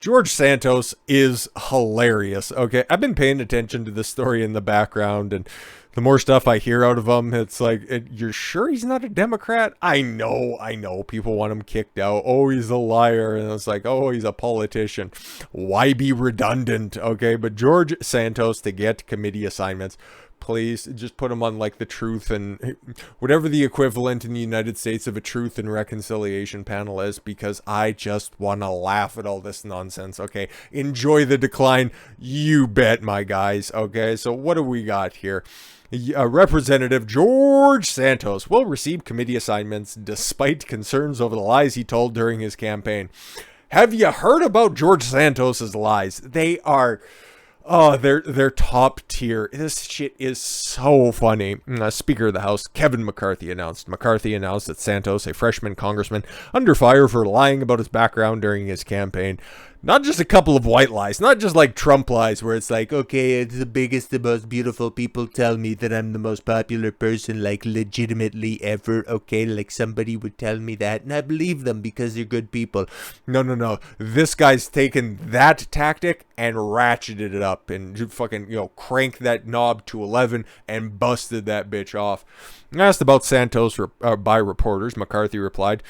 George Santos is hilarious. Okay, I've been paying attention to this story in the background, and the more stuff I hear out of him, it's like, you're sure he's not a Democrat? I know. People want him kicked out. Oh, he's a liar. And it's like, oh, he's a politician. Why be redundant? Okay, but George Santos to get committee assignments. Please just put him on like the truth and whatever the equivalent in the United States of a truth and reconciliation panel is, because I just want to laugh at all this nonsense. Okay, enjoy the decline. You bet, my guys. Okay, so what do we got here? Representative George Santos will receive committee assignments despite concerns over the lies he told during his campaign. Have you heard about George Santos's lies? They are... Oh, they're top tier. This shit is so funny. Speaker of the House, Kevin McCarthy announced that Santos, a freshman congressman, under fire for lying about his background during his campaign. Not just a couple of white lies, not just like Trump lies where it's like, okay, it's the biggest, the most beautiful people tell me that I'm the most popular person, like legitimately ever, okay, like somebody would tell me that, and I believe them because they're good people. No. This guy's taken that tactic and ratcheted it up and fucking, cranked that knob to 11 and busted that bitch off. Asked about Santos by reporters, McCarthy replied,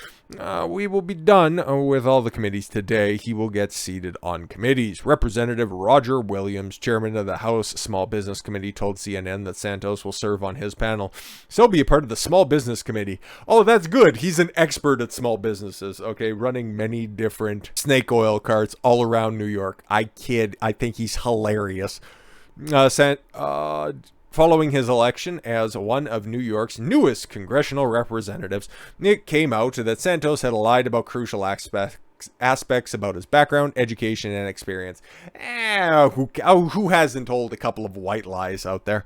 we will be done with all the committees today. He will get seated on committees. Representative Roger Williams, chairman of the House Small Business Committee, told CNN that Santos will serve on his panel. So be a part of the Small Business Committee. Oh, that's good. He's an expert at small businesses, okay, running many different snake oil carts all around New York. I kid. I think he's hilarious. Following his election as one of New York's newest congressional representatives, it came out that Santos had lied about crucial aspects about his background, education, and experience. Who hasn't told a couple of white lies out there?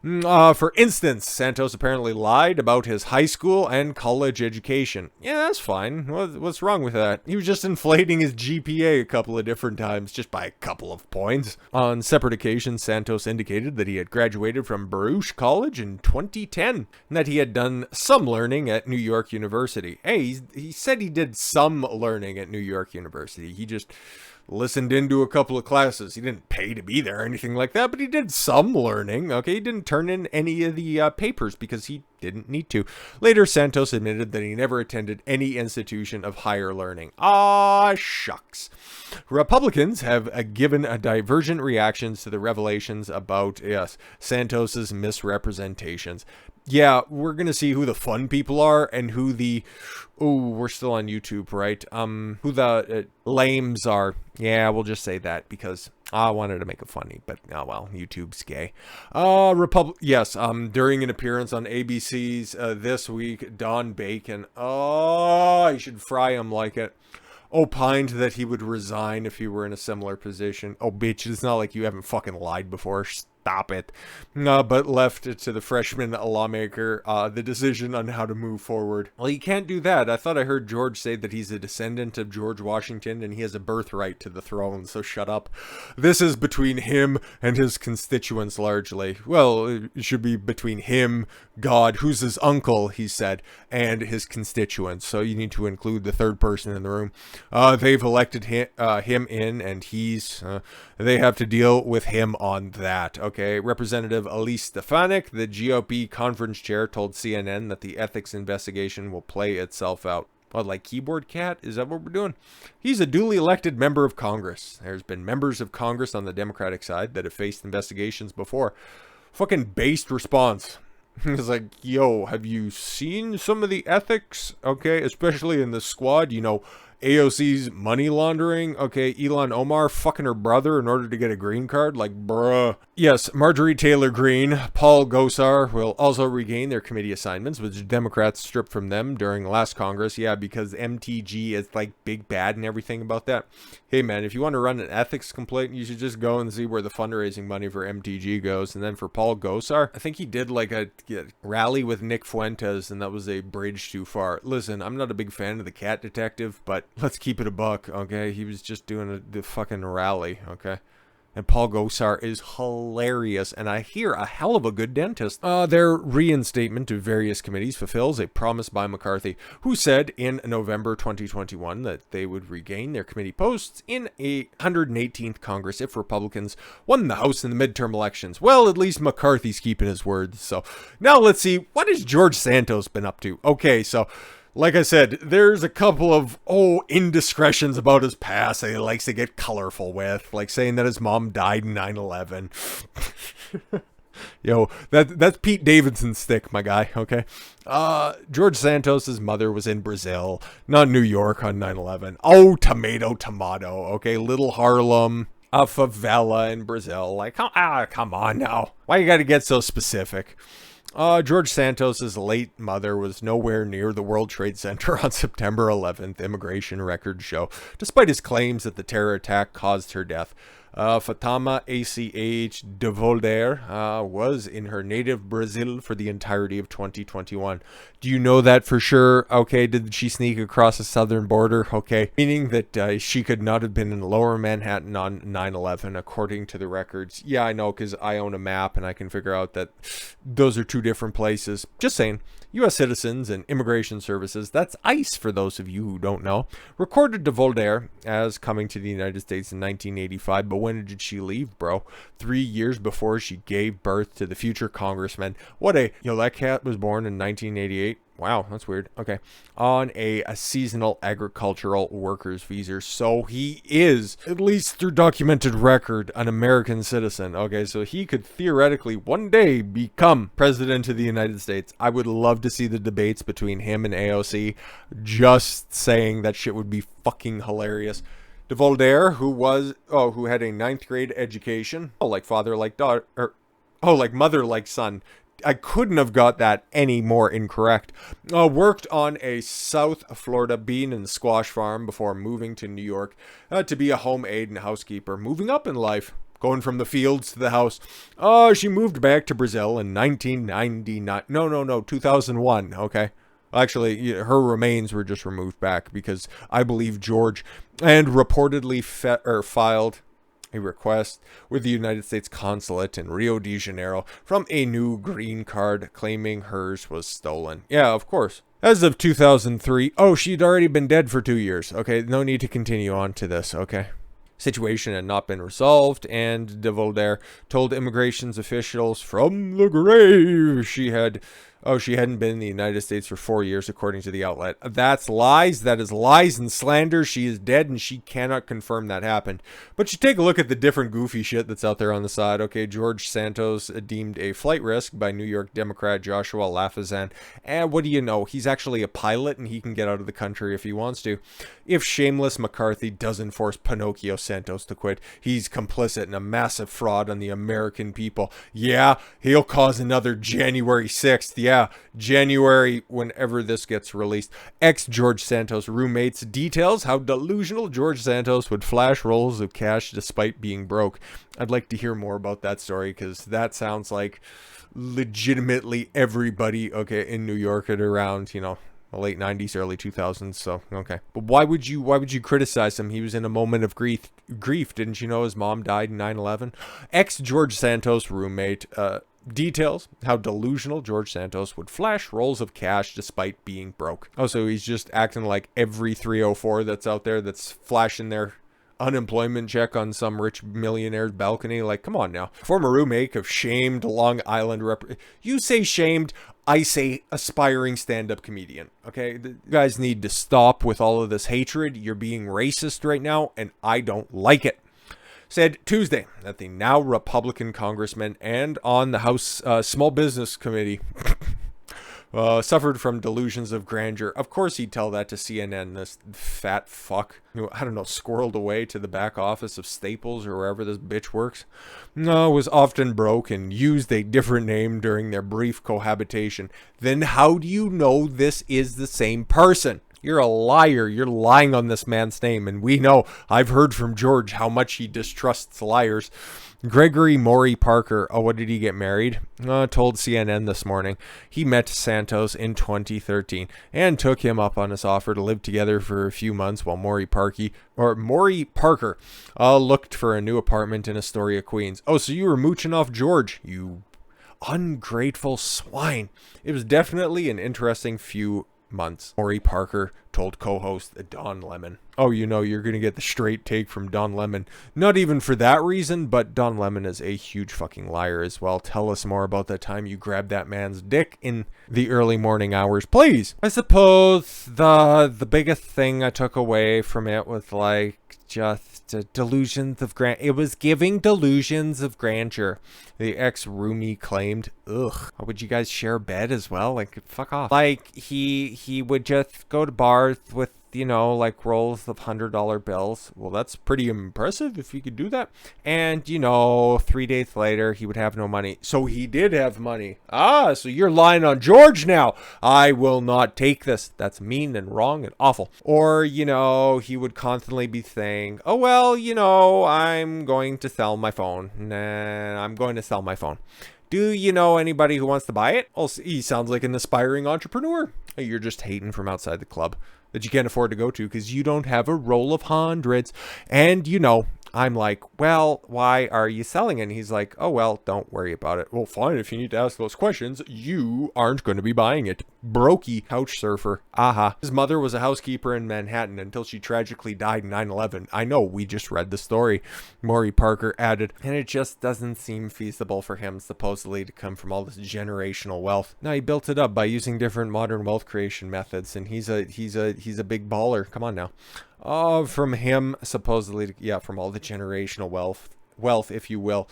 For instance, Santos apparently lied about his high school and college education. Yeah, that's fine. What's wrong with that? He was just inflating his GPA a couple of different times, just by a couple of points. On separate occasions, Santos indicated that he had graduated from Baruch College in 2010, and that he had done some learning at New York University. Hey, he said he did some learning at New York University. He just listened into a couple of classes. He didn't pay to be there or anything like that, but he did some learning. Okay, he didn't turn in any of the papers because he didn't need to. Later, Santos admitted that he never attended any institution of higher learning. Ah, shucks. Republicans have given divergent reactions to the revelations about, Santos's misrepresentations. Yeah, we're going to see who the fun people are and who the... Oh, we're still on YouTube, right? Who the lames are. Yeah, we'll just say that because I wanted to make it funny, but oh well, YouTube's gay. During an appearance on ABC's This Week, Don Bacon, you should fry him like it, opined that he would resign if he were in a similar position. Oh, bitch, it's not like you haven't fucking lied before. Stop it. But left it to the freshman lawmaker the decision on how to move forward. Well, you can't do that. I thought I heard George say that he's a descendant of George Washington and he has a birthright to the throne, so shut up. This is between him and his constituents largely. Well, it should be between him, God, who's his uncle, he said, and his constituents. So you need to include the third person in the room. They've elected him in, and they have to deal with him on that. Okay, Representative Elise Stefanik, the GOP conference chair, told CNN that the ethics investigation will play itself out. What, like keyboard cat? Is that what we're doing? He's a duly elected member of Congress. There's been members of Congress on the Democratic side that have faced investigations before. Fucking based response. It's like, yo, have you seen some of the ethics? Okay, especially in the squad, AOC's money laundering. Okay, Elon Omar fucking her brother in order to get a green card. Like, bruh. Yes, Marjorie Taylor Greene, Paul Gosar will also regain their committee assignments, which Democrats stripped from them during last Congress. Yeah, because MTG is like big bad and everything about that. Hey man, if you want to run an ethics complaint, you should just go and see where the fundraising money for MTG goes. And then for Paul Gosar, I think he did like a rally with Nick Fuentes, and that was a bridge too far. Listen, I'm not a big fan of the Cat Detective, but let's keep it a buck, okay? He was just doing the fucking rally, okay? And Paul Gosar is hilarious, and I hear a hell of a good dentist. Their reinstatement to various committees fulfills a promise by McCarthy, who said in November 2021 that they would regain their committee posts in a 118th Congress if Republicans won the House in the midterm elections. Well, at least McCarthy's keeping his word. So now let's see, what has George Santos been up to? Okay, so like I said, there's a couple of, indiscretions about his past that he likes to get colorful with, like saying that his mom died in 9/11. That's Pete Davidson's stick, my guy, okay? George Santos' mother was in Brazil, not New York on 9/11. Oh, tomato, okay? Little Harlem, a favela in Brazil. Like, come on now. Why you gotta get so specific? George Santos' late mother was nowhere near the World Trade Center on September 11th, immigration records show, despite his claims that the terror attack caused her death. Fatima ACH Devolder was in her native Brazil for the entirety of 2021. Do you know that for sure? Okay, did she sneak across the southern border? Okay, meaning that she could not have been in lower Manhattan on 9/11, according to the records. Yeah, I know, because I own a map and I can figure out that those are two different places. Just saying. U.S. citizens and immigration services, that's ICE for those of you who don't know, recorded Devolder as coming to the United States in 1985. But when did she leave, bro? 3 years before she gave birth to the future congressman. That cat was born in 1988. Wow, that's weird. Okay. On a seasonal agricultural workers visa. So he is, at least through documented record, an American citizen. Okay, so he could theoretically one day become president of the United States. I would love to see the debates between him and AOC. Just saying, that shit would be fucking hilarious. Devolder, who had a 9th grade education. Like father, like daughter, like mother, like son. I couldn't have got that any more incorrect. Worked on a South Florida bean and squash farm before moving to New York to be a home aide and housekeeper. Moving up in life, going from the fields to the house. She moved back to Brazil in 1999. No, 2001. Okay. Actually, her remains were just removed back because I believe George and reportedly filed a request with the United States consulate in Rio de Janeiro from a new green card claiming hers was stolen. Yeah, of course. As of 2003, she'd already been dead for 2 years. Okay, no need to continue on to this, okay? Situation had not been resolved, and Devolder told immigrations officials from the grave she hadn't been in the United States for 4 years, according to the outlet. That's lies. That is lies and slander. She is dead, and she cannot confirm that happened. But you take a look at the different goofy shit that's out there on the side. Okay, George Santos deemed a flight risk by New York Democrat Joshua Lafazan. And what do you know? He's actually a pilot, and he can get out of the country if he wants to. If shameless McCarthy doesn't force Pinocchio Santos to quit, he's complicit in a massive fraud on the American people. Yeah, he'll cause another January 6th. Yeah, January, whenever this gets released. Ex-George Santos roommates details how delusional George Santos would flash rolls of cash despite being broke. I'd like to hear more about that story, because that sounds like legitimately everybody, in New York at around, the late 90s, early 2000s. So, okay. But why would you criticize him? He was in a moment of grief. Didn't you know his mom died in 9/11? Ex-George Santos roommate, details how delusional George Santos would flash rolls of cash despite being broke. So he's just acting like every 304 that's out there that's flashing their unemployment check on some rich millionaire's balcony. Like, come on now. Former roommate of shamed Long Island you say shamed, I say aspiring stand-up comedian. Okay, you guys need to stop with all of this hatred. You're being racist right now, and I don't like it. Said Tuesday that the now Republican congressman and on the House Small Business Committee suffered from delusions of grandeur. Of course he'd tell that to CNN, this fat fuck who, squirreled away to the back office of Staples or wherever this bitch works. Was often broke and used a different name during their brief cohabitation. Then how do you know this is the same person? You're a liar. You're lying on this man's name. And we know, I've heard from George how much he distrusts liars. Gregory Maury Parker, oh, what did he get married? Told CNN this morning he met Santos in 2013 and took him up on his offer to live together for a few months while Maury Parker looked for a new apartment in Astoria, Queens. Oh, so you were mooching off George, you ungrateful swine. It was definitely an interesting few months. Maury Parker told co-host Don Lemon. Oh, you know, you're going to get the straight take from Don Lemon. Not even for that reason, but Don Lemon is a huge fucking liar as well. Tell us more about that time you grabbed that man's dick in the early morning hours, please. I suppose the biggest thing I took away from it was like just delusions of it was giving delusions of grandeur. The ex-roomie claimed. Ugh. Would you guys share a bed as well? Like, fuck off. Like, he would just go to bars with, you know, like rolls of $100 bills. Well, that's pretty impressive if he could do that. And, you know, 3 days later, he would have no money. So he did have money. Ah, so you're lying on George now. I will not take this. That's mean and wrong and awful. Or, you know, he would constantly be saying, oh, well, you know, I'm going to sell my phone. Nah, I'm going to sell my phone. Do you know anybody who wants to buy it? Oh, he sounds like an aspiring entrepreneur. You're just hating from outside the club that you can't afford to go to because you don't have a roll of hundreds. And, you know, I'm like, well, why are you selling it? And he's like, oh, well, don't worry about it. Well, fine. If you need to ask those questions, you aren't going to be buying it. Brokey couch surfer. Aha. His mother was a housekeeper in Manhattan until she tragically died in 9/11. I know, we just read the story. Maury Parker added, and it just doesn't seem feasible for him supposedly to come from all this generational wealth. Now, he built it up by using different modern wealth creation methods, and he's a big baller. Come on now. From him, supposedly, yeah, from all the generational wealth, if you will.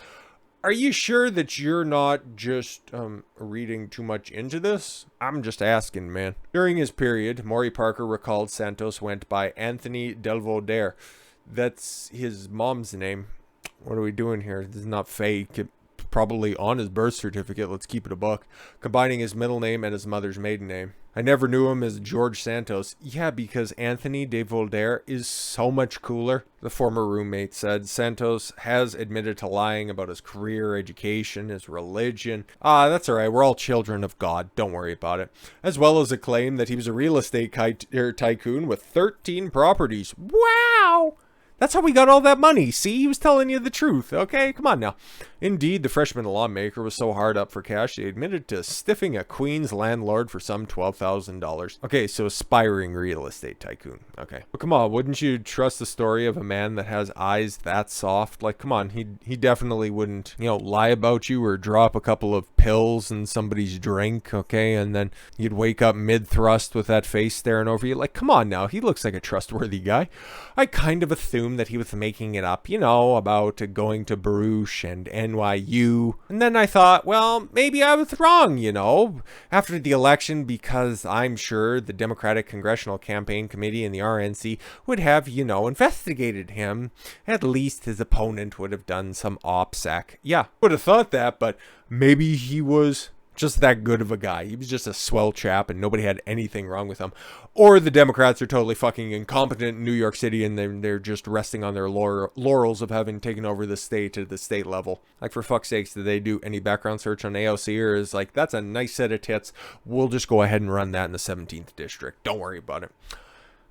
Are you sure that you're not just reading too much into this? I'm just asking, man. During his period, Maury Parker recalled Santos went by Anthony Devolder. That's his mom's name. What are we doing here? This is not fake. It's probably on his birth certificate. Let's keep it a buck. Combining his middle name and his mother's maiden name. I never knew him as George Santos. Yeah, because Anthony Devolder is so much cooler. The former roommate said Santos has admitted to lying about his career, education, his religion. That's all right. We're all children of God. Don't worry about it. As well as a claim that he was a real estate tycoon with 13 properties. Wow! That's how we got all that money. See, he was telling you the truth. Okay, come on now. Indeed, the freshman lawmaker was so hard up for cash, he admitted to stiffing a Queens landlord for some $12,000. Okay, so aspiring real estate tycoon. Okay. But come on, wouldn't you trust the story of a man that has eyes that soft? Like, come on, he definitely wouldn't, you know, lie about you or drop a couple of pills in somebody's drink, okay? And then you'd wake up mid-thrust with that face staring over you. Like, come on now, he looks like a trustworthy guy. I kind of assumed that he was making it up, you know, about going to Baruch and NYU. And then I thought, well, maybe I was wrong, you know, after the election, because I'm sure the Democratic Congressional Campaign Committee and the RNC would have, you know, investigated him. At least his opponent would have done some OPSEC. Yeah, would have thought that, but maybe he was just that good of a guy. He was just a swell chap and nobody had anything wrong with him. Or the Democrats are totally fucking incompetent in New York City and they're just resting on their laurels of having taken over the state at the state level. Like, for fuck's sakes, did they do any background search on AOC, or is like, that's a nice set of tits, we'll just go ahead and run that in the 17th district. Don't worry about it.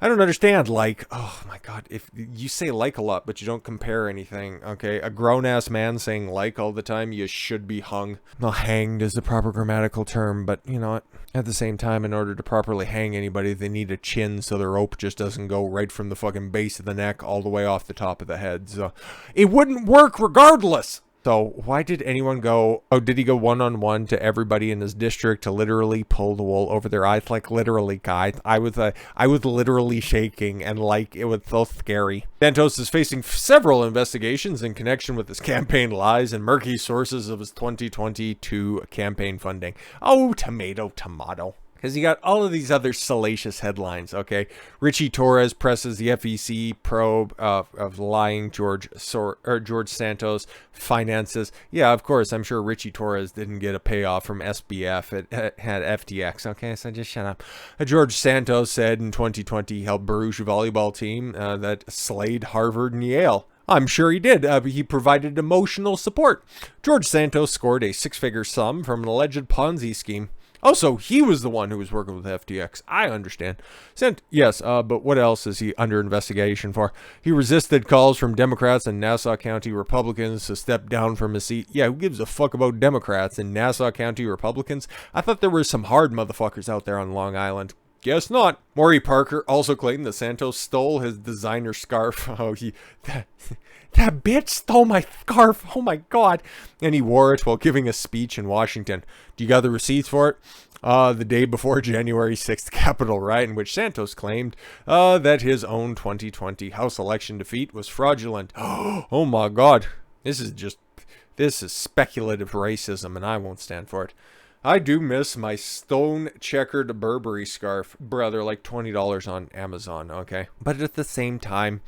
I don't understand, like, oh my god, if you say like a lot, but you don't compare anything, okay? A grown-ass man saying like all the time, you should be hung. Well, hanged is the proper grammatical term, but, you know what? At the same time, in order to properly hang anybody, they need a chin so the rope just doesn't go right from the fucking base of the neck all the way off the top of the head. So, it wouldn't work regardless! So why did anyone go, oh, did he go one-on-one to everybody in his district to literally pull the wool over their eyes? Like, literally, guys. I was literally shaking, and like, it was so scary. Santos is facing several investigations in connection with his campaign lies and murky sources of his 2022 campaign funding. Oh, tomato, tomato. Because you got all of these other salacious headlines, okay? Richie Torres presses the FEC probe of lying George Santos finances. Yeah, of course, I'm sure Richie Torres didn't get a payoff from SBF. It had FTX, okay? So just shut up. George Santos said in 2020 he helped Baruch volleyball team that slayed Harvard and Yale. I'm sure he did. He provided emotional support. George Santos scored a six-figure sum from an alleged Ponzi scheme. Oh, so he was the one who was working with FTX. I understand. Yes, but what else is he under investigation for? He resisted calls from Democrats and Nassau County Republicans to step down from his seat. Yeah, who gives a fuck about Democrats and Nassau County Republicans? I thought there were some hard motherfuckers out there on Long Island. Guess not. Maury Parker also claimed that Santos stole his designer scarf. Oh, that bitch stole my scarf. Oh my God. And he wore it while giving a speech in Washington. Do you got the receipts for it? The day before January 6th Capitol riot, in which Santos claimed that his own 2020 House election defeat was fraudulent. Oh my God. This is speculative racism, and I won't stand for it. I do miss my stone checkered Burberry scarf. Brother, like $20 on Amazon, okay? But at the same time,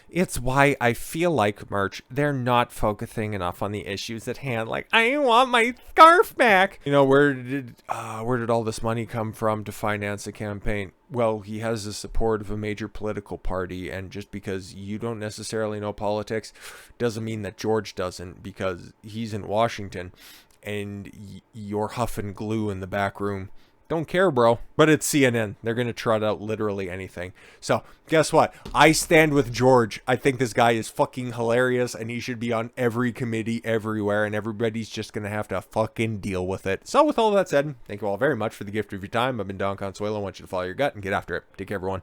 it's why I feel like, Merch, they're not focusing enough on the issues at hand. Like, I want my scarf back. You know, where did all this money come from to finance a campaign? Well, he has the support of a major political party, and just because you don't necessarily know politics doesn't mean that George doesn't, because he's in Washington and you're huffing glue in the back room. Don't care, bro. But it's CNN. They're going to trot out literally anything. So, guess what? I stand with George. I think this guy is fucking hilarious, and he should be on every committee everywhere, and everybody's just going to have to fucking deal with it. So, with all that said, thank you all very much for the gift of your time. I've been Don Consuelo. I want you to follow your gut and get after it. Take care, everyone.